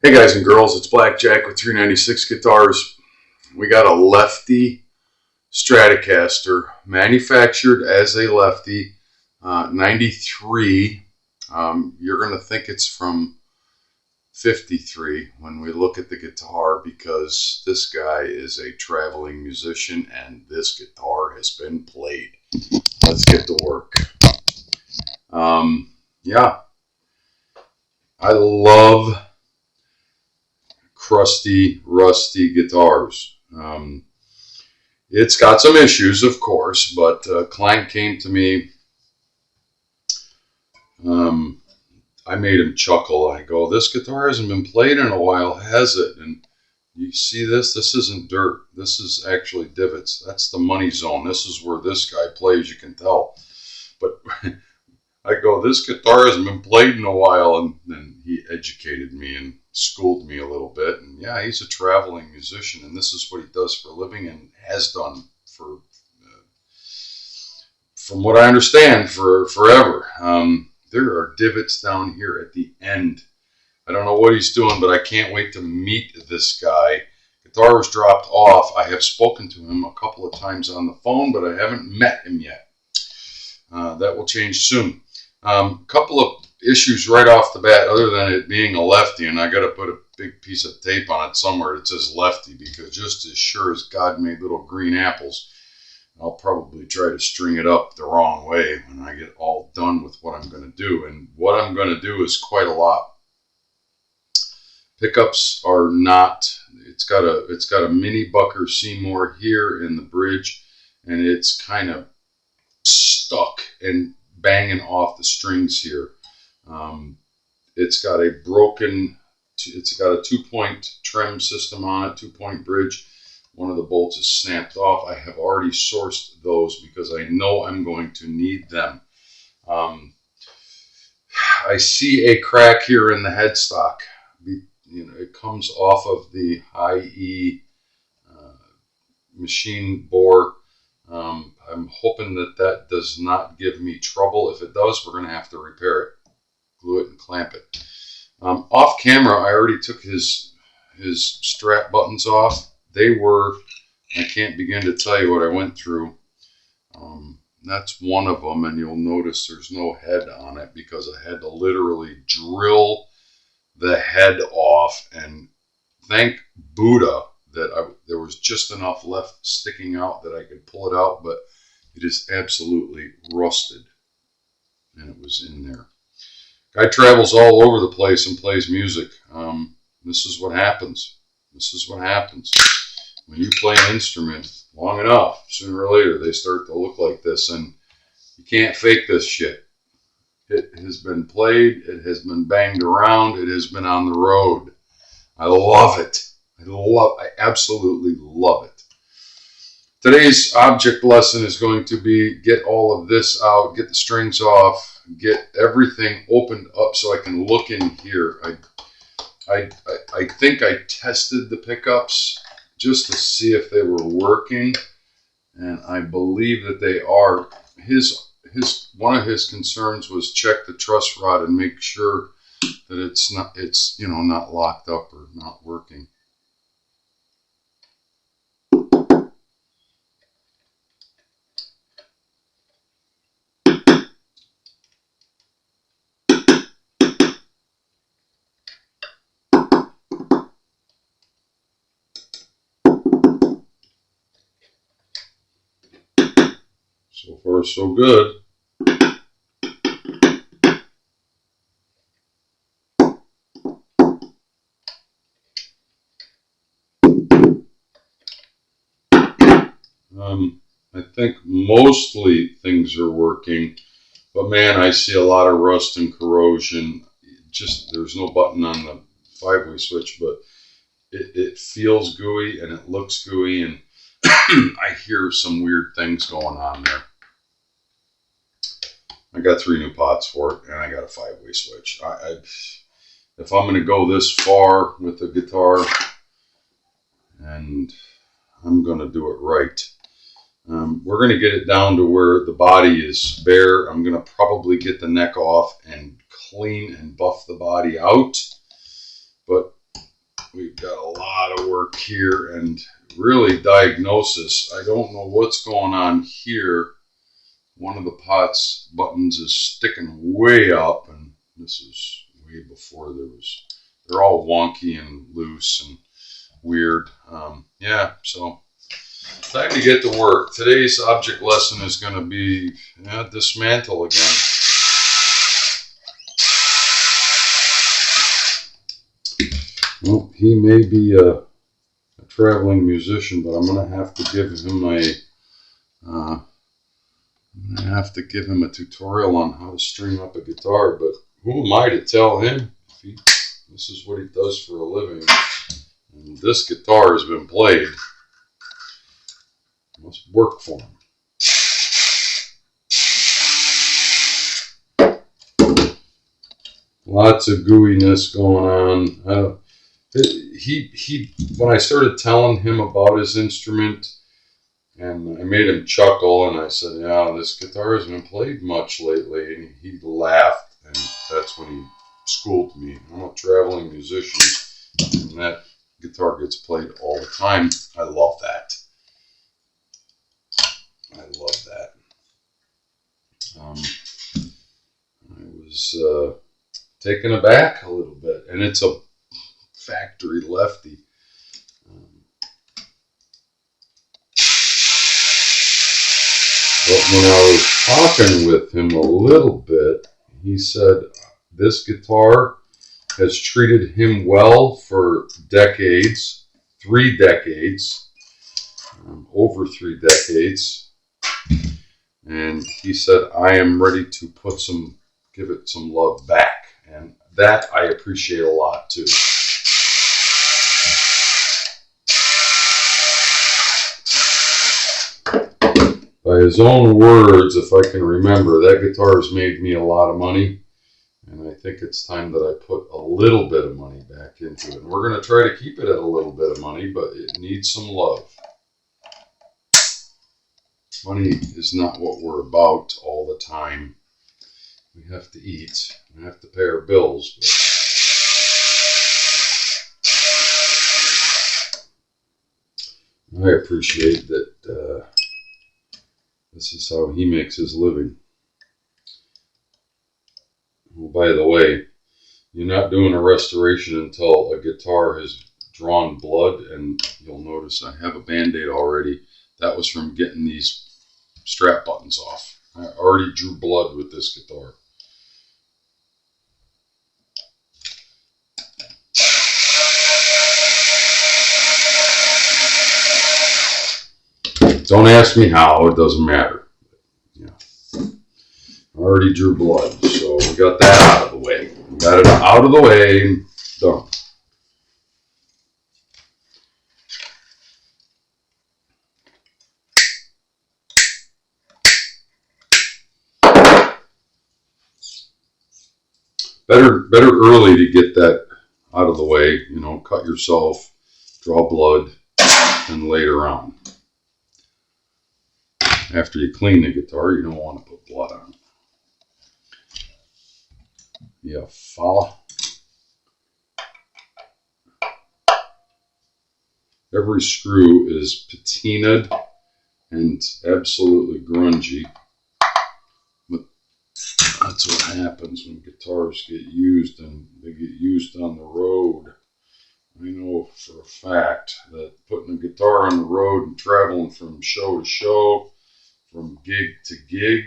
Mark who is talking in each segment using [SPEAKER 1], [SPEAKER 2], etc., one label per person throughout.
[SPEAKER 1] Hey guys and girls, it's Blackjack with 396 Guitars. We got a lefty Stratocaster, manufactured as a lefty, 93. You're going to think it's from 53 when we look at the guitar, because this guy is a traveling musician and this guitar has been played. Let's get to work. Yeah, I love crusty, rusty guitars. It's got some issues, of course, but a client came to me. I made him chuckle. I go, "This guitar hasn't been played in a while, has it?" And you see this? This isn't dirt. This is actually divots. That's the money zone. This is where this guy plays, you can tell. But I go, "This guitar hasn't been played in a while." And then he educated me and schooled me a little bit. And yeah, he's a traveling musician, and this is what he does for a living and has done for, from what I understand, for forever. There are divots down here at the end. I don't know what he's doing, but I can't wait to meet this guy. Guitar was dropped off. I have spoken to him a couple of times on the phone, but I haven't met him yet. That will change soon. Couple of issues right off the bat, other than it being a lefty, and I got to put a big piece of tape on it somewhere that says lefty, because just as sure as God made little green apples, I'll probably try to string it up the wrong way when I get all done with what I'm going to do. And what I'm going to do is quite a lot. Pickups are not. It's got a mini Bucker Seymour here in the bridge, and it's kind of stuck and banging off the strings here. It's got a 2-point trim system on it, 2-point bridge. One of the bolts is snapped off. I have already sourced those because I know I'm going to need them. I see a crack here in the headstock. It comes off of the high E machine bore. I'm hoping that does not give me trouble. If it does, we're going to have to repair it, glue it, and clamp it. Off camera, I already took his Strat buttons off. They were, I can't begin to tell you what I went through. That's one of them, and you'll notice there's no head on it because I had to literally drill the head off, and thank Buddha that there was just enough left sticking out that I could pull it out, but it is absolutely rusted, and it was in there. Guy travels all over the place and plays music. This is what happens. This is what happens. When you play an instrument long enough, sooner or later, they start to look like this, and you can't fake this shit. It has been played. It has been banged around. It has been on the road. I love it. I absolutely love it. Today's object lesson is going to be get all of this out, get the strings off, get everything opened up so I can look in here. I think I tested the pickups just to see if they were working, and I believe that they are. One of his concerns was check the truss rod and make sure that it's not locked up or not working. So far, so good. I think mostly things are working, but man, I see a lot of rust and corrosion. There's no button on the 5-way switch, but it feels gooey and it looks gooey, and I hear some weird things going on there. I got 3 new pots for it, and I got a 5-way switch. If I'm going to go this far with the guitar, and I'm going to do it right. We're going to get it down to where the body is bare. I'm going to probably get the neck off and clean and buff the body out. But we've got a lot of work here and really diagnosis. I don't know what's going on here. One of the pots buttons is sticking way up, and this is way before they're all wonky and loose and weird. Yeah, so time to get to work. Today's object lesson is going to be dismantle again. Well, he may be a traveling musician, but I'm going to have to give him a tutorial on how to string up a guitar. But who am I to tell him? This is what he does for a living. And this guitar has been played. It must work for him. Lots of gooiness going on. When I started telling him about his instrument, and I made him chuckle, and I said, "Yeah, this guitar hasn't been played much lately," and he laughed, and that's when he schooled me. I'm a traveling musician, and that guitar gets played all the time. I love that. I love that. I was taken aback a little bit, and it's a factory lefty. But when I was talking with him a little bit, he said this guitar has treated him well for decades, 3 decades, over 3 decades. And he said, I am ready to give it some love back. And that I appreciate a lot too. By his own words, if I can remember, that guitar has made me a lot of money. And I think it's time that I put a little bit of money back into it. And we're going to try to keep it at a little bit of money, but it needs some love. Money is not what we're about all the time. We have to eat. We have to pay our bills. But I appreciate that this is how he makes his living. Well, by the way, you're not doing a restoration until a guitar has drawn blood, and you'll notice I have a Band-Aid already. That was from getting these strap buttons off. I already drew blood with this guitar. Don't ask me how, it doesn't matter. Yeah. I already drew blood, so we got that out of the way. We got it out of the way, done. Better early to get that out of the way, cut yourself, draw blood, and later on. After you clean the guitar, you don't want to put blood on. Yeah, follow. Every screw is patinaed and absolutely grungy. But that's what happens when guitars get used, and they get used on the road. I know for a fact that putting a guitar on the road and traveling from show to show, from gig to gig,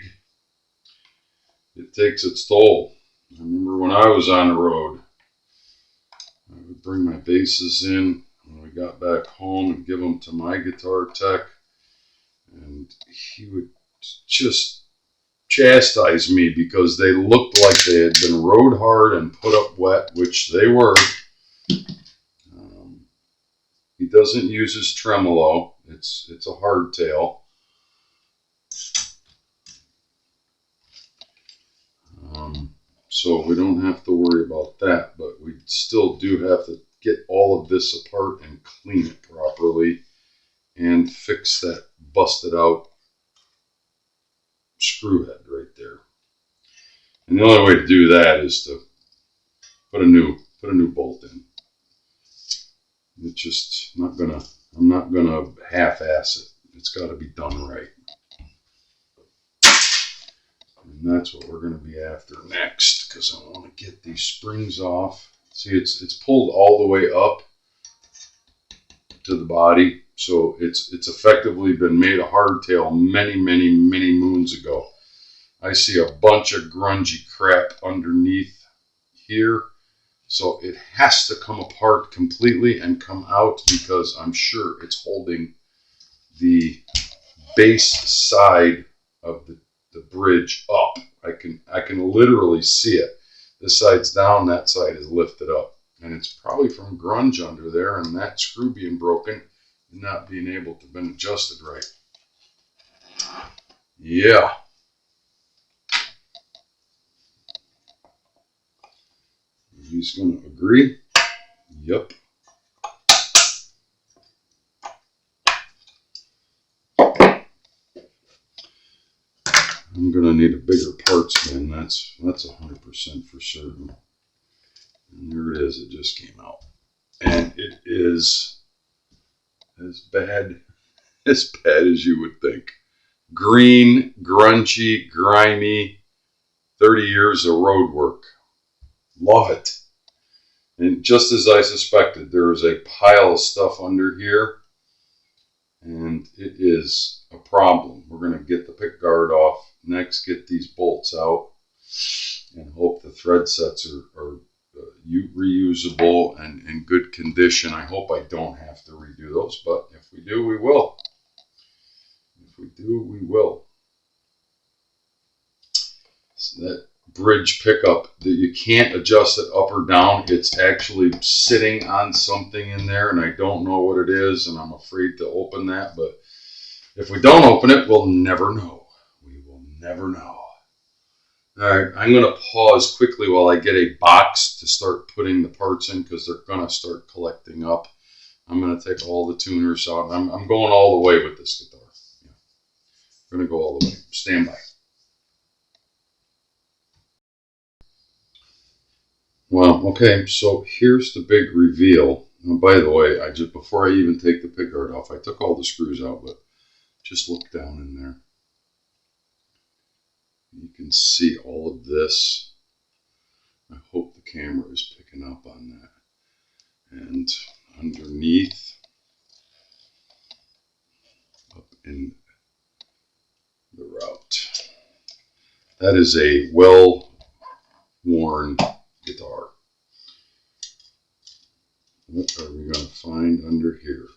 [SPEAKER 1] it takes its toll. I remember when I was on the road, I would bring my basses in when we got back home and give them to my guitar tech, and he would just chastise me because they looked like they had been rode hard and put up wet, which they were. He doesn't use his tremolo. It's a hardtail. So we don't have to worry about that, but we still do have to get all of this apart and clean it properly and fix that busted out screw head right there. And the only way to do that is to put a new bolt in. It's just not gonna, I'm not gonna half-ass it. It's got to be done right. And that's what we're going to be after next, because I want to get these springs off. See, it's pulled all the way up to the body, so it's effectively been made a hardtail many moons ago. I see a bunch of grungy crap underneath here, so it has to come apart completely and come out, because I'm sure it's holding the base side of the bridge up. I can literally see it. This side's down, that side is lifted up. And it's probably from grunge under there and that screw being broken and not being able to have been adjusted right. Yeah. He's going to agree. Yep. I'm going to need a bigger parts bin. That's 100% for certain. And there it is. It just came out. And it is as bad as you would think. Green, grungy, grimy, 30 years of road work. Love it. And just as I suspected, there is a pile of stuff under here. And it is a problem. We're going to get the pick guard off. Next, get these bolts out. And hope the thread sets are reusable and in good condition. I hope I don't have to redo those, but if we do, we will. If we do, we will. So that bridge pickup, that you can't adjust it up or down. It's actually sitting on something in there, and I don't know what it is, and I'm afraid to open that. But if we don't open it, we'll never know. We will never know. All right, I'm going to pause quickly while I get a box to start putting the parts in, because they're going to start collecting up. I'm going to take all the tuners out. I'm going all the way with this guitar. Yeah. I'm going to go all the way. Stand by. Well, okay, so here's the big reveal. Now, by the way, before I even take the pickguard off, I took all the screws out, but just look down in there. You can see all of this. I hope the camera is picking up on that. And underneath, up in the route. That is a well-worn guitar. What are we going to find under here?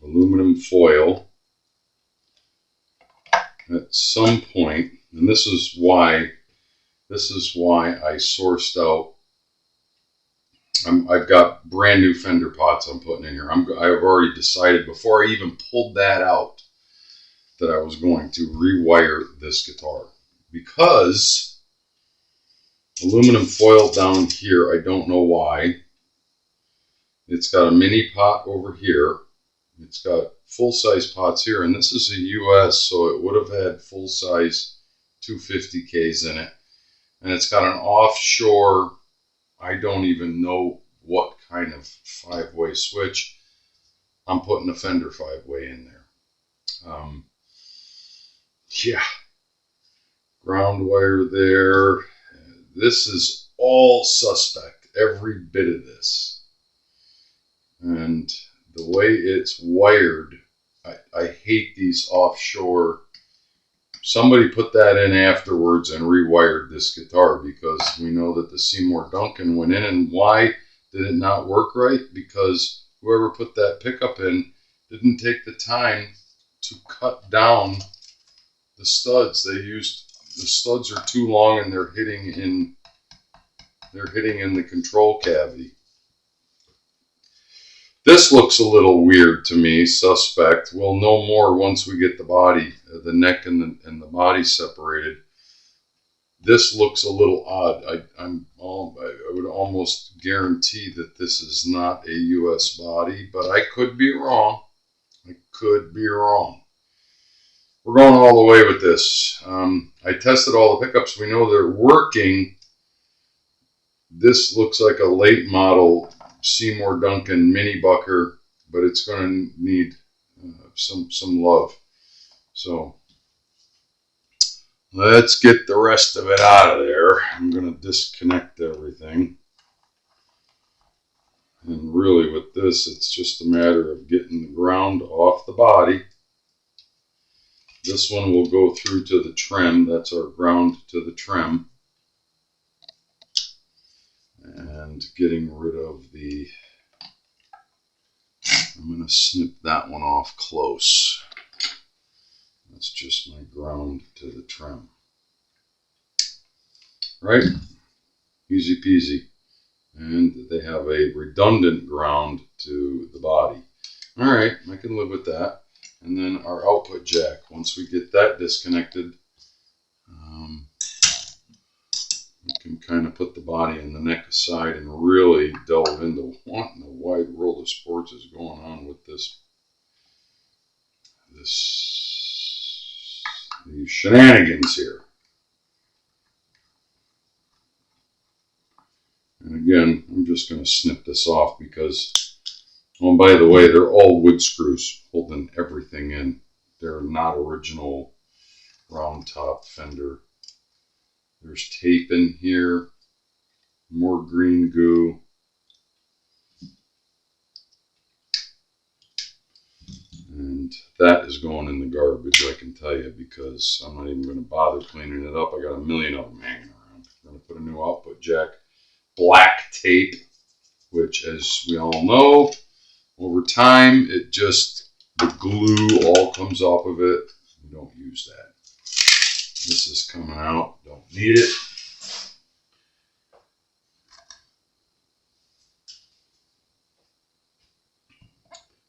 [SPEAKER 1] Aluminum foil. At some point, and this is why I sourced out. I've got brand new Fender pots I'm putting in here. I've already decided before I even pulled that out that I was going to rewire this guitar, because aluminum foil down here, I don't know why. It's got a mini pot over here. It's got full-size pots here, and this is a US, so it would have had full-size 250Ks in it. And it's got an offshore, I don't even know what kind of 5-way switch. I'm putting a Fender 5-way in there. Yeah. Ground wire there. This is all suspect, every bit of this. And the way it's wired, I hate these offshore. Somebody put that in afterwards and rewired this guitar, because we know that the Seymour Duncan went in. And why did it not work right? Because whoever put that pickup in didn't take the time to cut down the studs. They used, the studs are too long, and they're hitting in the control cavity. This looks a little weird to me, suspect. We'll know more once we get the body, the neck and the body separated. This looks a little odd. I would almost guarantee that this is not a US body, but I could be wrong. I could be wrong. We're going all the way with this. I tested all the pickups. We know they're working. This looks like a late model Seymour Duncan mini bucker, but it's going to need some love. So let's get the rest of it out of there. I'm going to disconnect everything. And really with this, it's just a matter of getting the ground off the body. This one will go through to the trim. That's our ground to the trim. And getting rid of the, I'm going to snip that one off close. That's just my ground to the trim. Right? Easy peasy. And they have a redundant ground to the body. All right, I can live with that. And then our output jack. Once we get that disconnected, we can kind of put the body and the neck aside and really delve into what in the wide world of sports is going on with these shenanigans here. And again, I'm just going to snip this off because, oh, by the way, they're all wood screws holding everything in. They're not original round top Fender. There's tape in here, more green goo. And that is going in the garbage, I can tell you, because I'm not even going to bother cleaning it up. I got a million of them hanging around. I'm going to put a new output jack. Black tape, which, as we all know, over time, it just, the glue all comes off of it. We don't use that. This is coming out. Don't need it.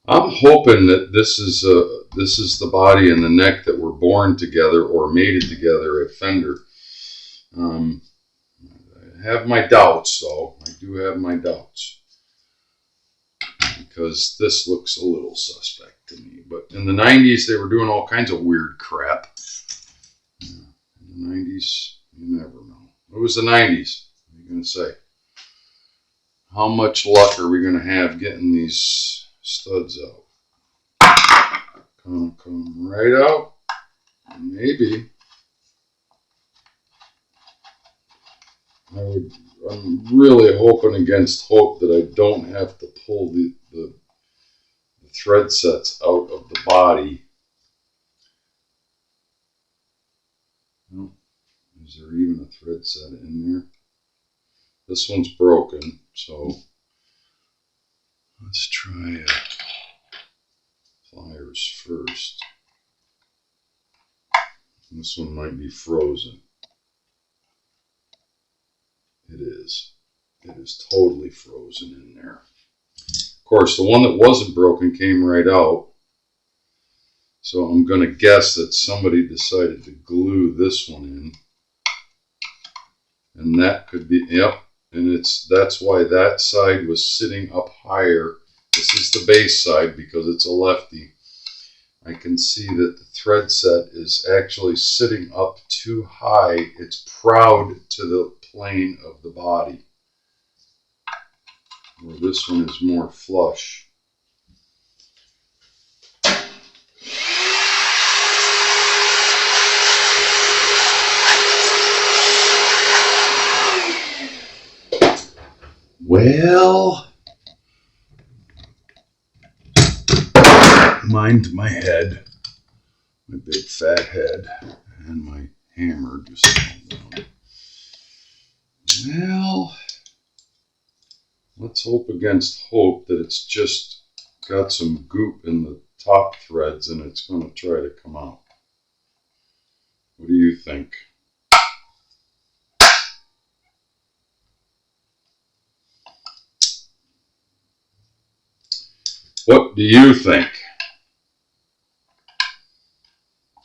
[SPEAKER 1] I'm hoping that this is the body and the neck that were born together or mated together at Fender. I have my doubts, though. I do have my doubts because this looks a little suspect to me. But in the 90s, they were doing all kinds of weird crap. In the 90s, you never know. It was the 90s. What are you going to say? How much luck are we going to have getting these studs out? Come right out. Maybe. I'm really hoping against hope that I don't have to pull the thread sets out of the body. Oh, is there even a thread set in there? This one's broken, so let's try pliers first. This one might be frozen. It is. It is totally frozen in there. Of course, the one that wasn't broken came right out. So I'm going to guess that somebody decided to glue this one in. And that could be, yep. And that's why that side was sitting up higher. This is the base side because it's a lefty. I can see that the thread set is actually sitting up too high. It's proud to the plane of the body, where this one is more flush. Well, mind my head, my big fat head, and my hammer just fell down. Well, let's hope against hope that it's just got some goop in the top threads and it's going to try to come out. What do you think? What do you think?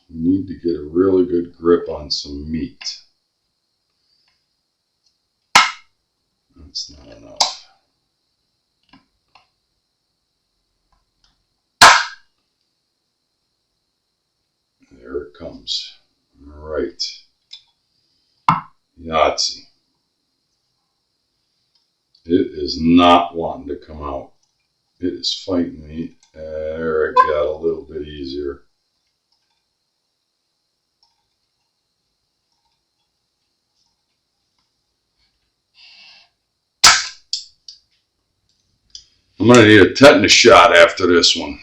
[SPEAKER 1] You need to get a really good grip on some meat. That's not enough. There it comes. All right. Yahtzee. It is not wanting to come out. It is fighting me. There, it got a little bit easier. I'm going to need a tetanus shot after this one.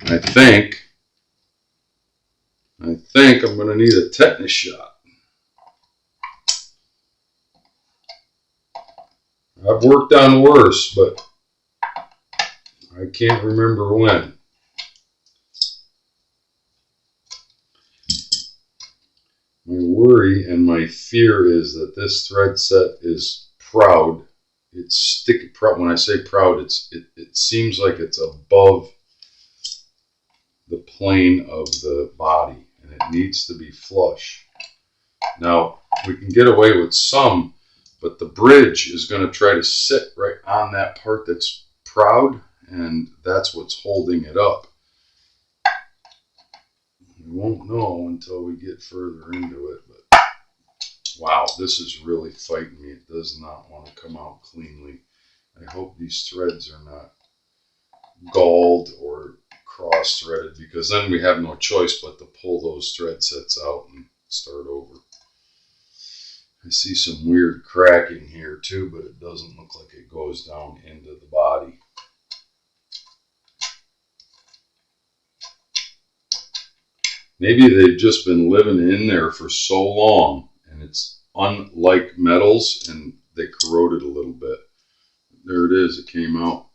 [SPEAKER 1] I think I'm going to need a tetanus shot. I've worked on worse, but I can't remember when. My worry and my fear is that this thread set is proud. It's sticky. When I say proud, it seems like it's above the plane of the body, and it needs to be flush. Now, we can get away with some, but the bridge is going to try to sit right on that part that's proud, and that's what's holding it up. We won't know until we get further into it, but wow, this is really fighting me. It does not want to come out cleanly. I hope these threads are not galled or cross-threaded, because then we have no choice but to pull those thread sets out and start over. I see some weird cracking here too, but it doesn't look like it goes down into the body. Maybe they've just been living in there for so long, and it's unlike metals, and they corroded a little bit. There it is, it came out.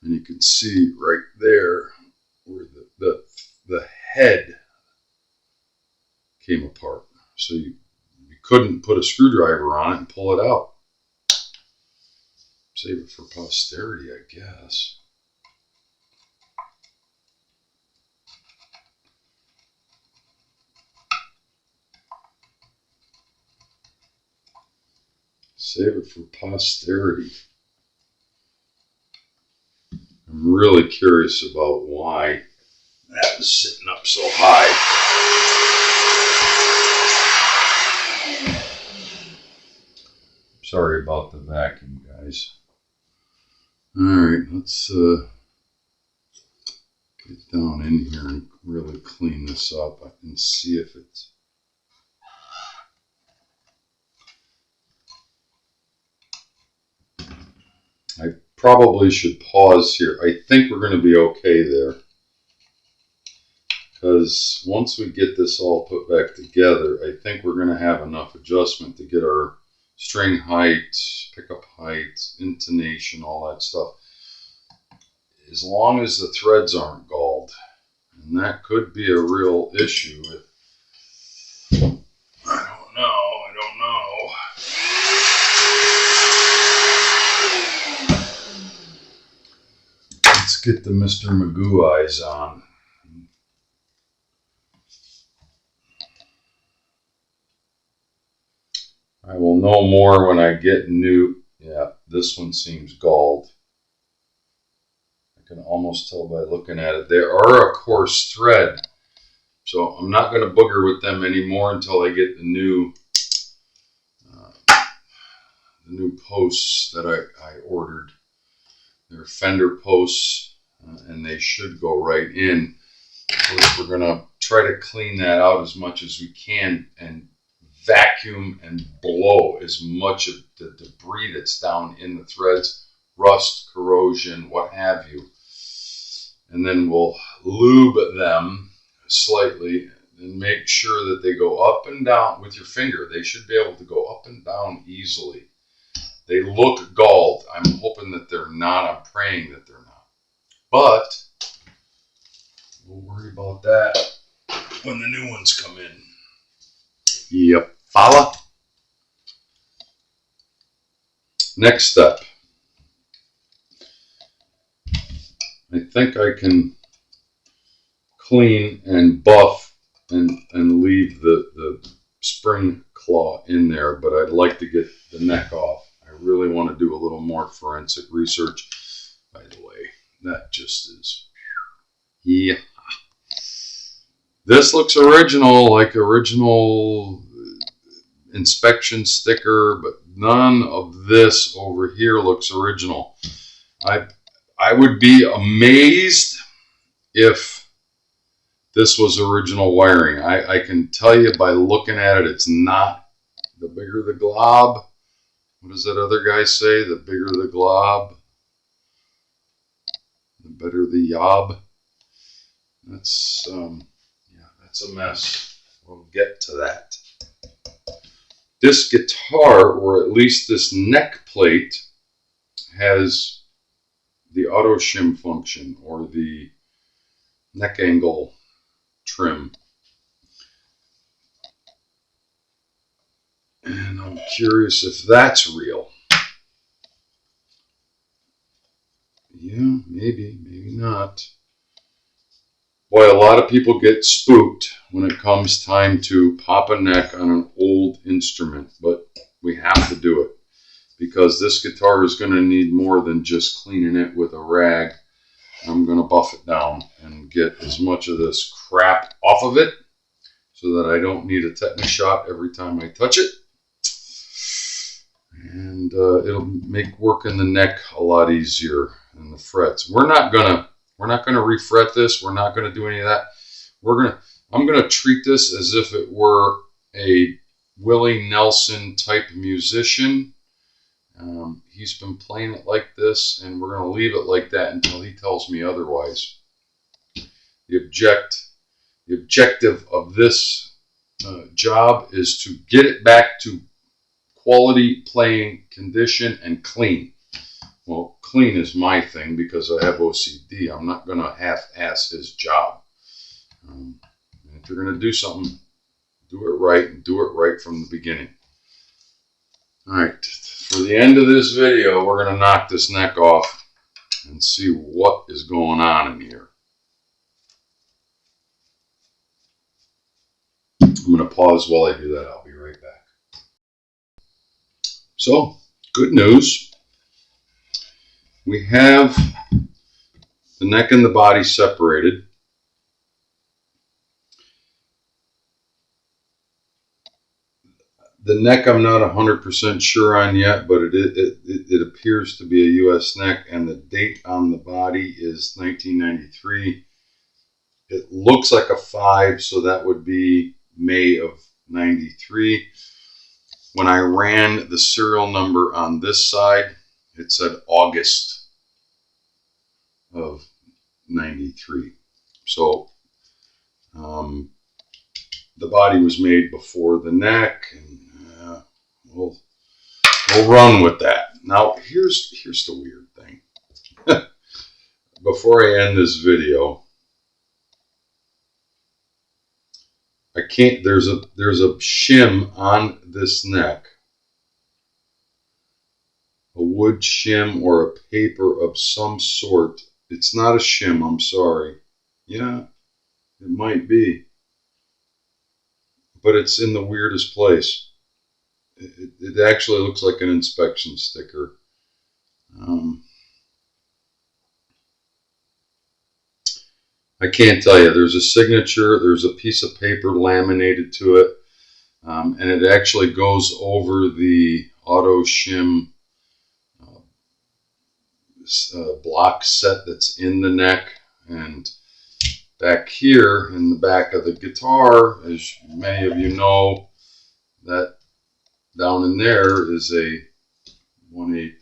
[SPEAKER 1] And you can see right there where the head came apart. So you couldn't put a screwdriver on it and pull it out. Save it for posterity, I guess. Save it for posterity. I'm really curious about why that was sitting up so high. Sorry about the vacuum, guys. Alright, let's get down in here and really clean this up. I can see if it's... I probably should pause here. I think we're going to be okay there, because once we get this all put back together, I think we're going to have enough adjustment to get our string height, pickup height, intonation, all that stuff, as long as the threads aren't galled. And that could be a real issue. I don't know. Let's get the Mr. Magoo eyes on. I will know more when I get new. Yeah, this one seems galled. I can almost tell by looking at it. They are a coarse thread, so I'm not going to booger with them anymore until I get the new posts that I ordered. They're Fender posts, and they should go right in. We're going to try to clean that out as much as we can and vacuum and blow as much of the debris that's down in the threads, rust, corrosion, what have you. And then we'll lube them slightly and make sure that they go up and down with your finger. They should be able to go up and down easily. They look galled. I'm hoping that they're not. I'm praying that they're not. But we'll worry about that when the new ones come in. Yep. Follow. Next step. I think I can clean and buff and leave the spring claw in there, but I'd like to get the neck off. I really want to do a little more forensic research. By the way, that just is, yeah. This looks original, like original inspection sticker, but none of this over here looks original. I would be amazed if this was original wiring. I can tell you by looking at it, it's not. The bigger the glob, what does that other guy say? The bigger the glob, the better the yob. That's yeah, that's a mess. We'll get to that. This guitar, or at least this neck plate, has the auto shim function, or the neck angle trim. And I'm curious if that's real. Yeah, maybe not. Boy, a lot of people get spooked when it comes time to pop a neck on an old instrument, but we have to do it because this guitar is going to need more than just cleaning it with a rag. I'm going to buff it down and get as much of this crap off of it so that I don't need a tetanus shot every time I touch it. And it'll make working the neck a lot easier and the frets. We're not gonna refret this. We're not gonna do any of that. I'm gonna treat this as if it were a Willie Nelson type musician. He's been playing it like this, and we're gonna leave it like that until he tells me otherwise. The objective of this job is to get it back to quality playing condition and clean. Well, clean is my thing because I have OCD. I'm not going to half-ass his job. If you're going to do something, do it right, and do it right from the beginning. All right, for the end of this video, we're going to knock this neck off and see what is going on in here. I'm going to pause while I do that. I'll be right back. So, good news. We have the neck and the body separated. The neck I'm not 100% sure on yet, but it appears to be a US neck, and the date on the body is 1993. It looks like a 5, so that would be May of 93. When I ran the serial number on this side, it said August of 93. So the body was made before the neck, and we'll run with that. Now here's the weird thing. Before I end this video, I can't. There's a shim on this neck, a wood shim or a paper of some sort. It's not a shim. I'm sorry. Yeah, it might be, but it's in the weirdest place. It actually looks like an inspection sticker. I can't tell you. There's a signature. There's a piece of paper laminated to it. And it actually goes over the auto shim block set that's in the neck. And back here in the back of the guitar, as many of you know, that down in there is a 1/8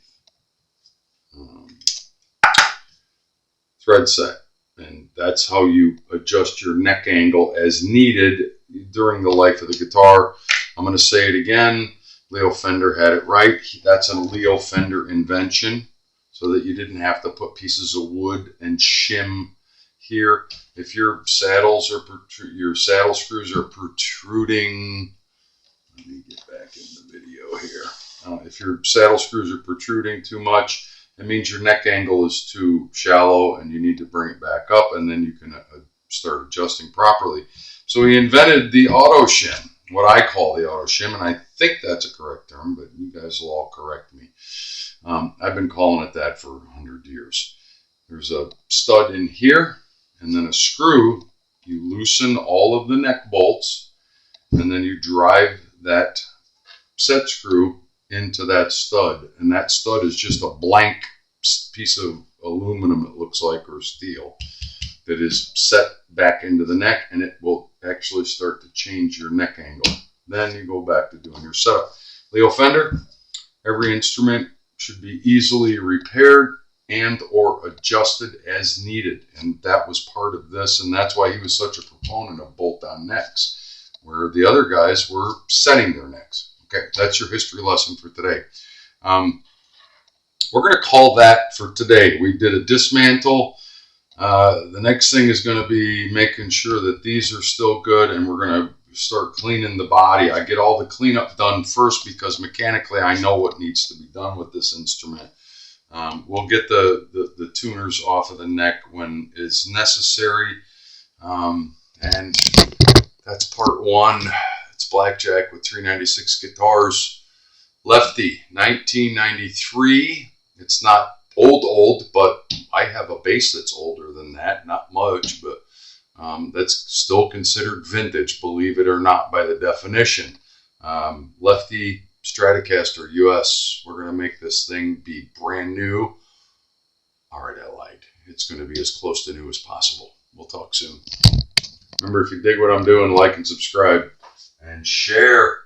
[SPEAKER 1] thread set. And that's how you adjust your neck angle as needed during the life of the guitar. I'm going to say it again. Leo Fender had it right. That's a Leo Fender invention, so that you didn't have to put pieces of wood and shim here. If your saddles are your saddle screws are protruding, let me get back in the video here. If your saddle screws are protruding too much, it means your neck angle is too shallow and you need to bring it back up, and then you can start adjusting properly. So he invented the auto shim, what I call the auto shim, and I think that's a correct term, but you guys will all correct me. I've been calling it that for 100 years. There's a stud in here and then a screw. You loosen all of the neck bolts and then you drive that set screw into that stud, and that stud is just a blank piece of aluminum, it looks like, or steel, that is set back into the neck, and it will actually start to change your neck angle. Then you go back to doing your setup. Leo Fender, every instrument should be easily repaired and or adjusted as needed, and that was part of this, and that's why he was such a proponent of bolt-on necks, where the other guys were setting their necks. Okay, that's your history lesson for today. We're going to call that for today. We did a dismantle. The next thing is going to be making sure that these are still good, and we're going to start cleaning the body. I get all the cleanup done first because mechanically I know what needs to be done with this instrument. We'll get the tuners off of the neck when it's necessary. And that's part one. It's Blackjack with 396 guitars. Lefty, 1993. It's not old, but I have a bass that's older than that. Not much, but that's still considered vintage, believe it or not, by the definition. Lefty Stratocaster US. We're going to make this thing be brand new. All right, I lied. It's going to be as close to new as possible. We'll talk soon. Remember, if you dig what I'm doing, like and subscribe and share.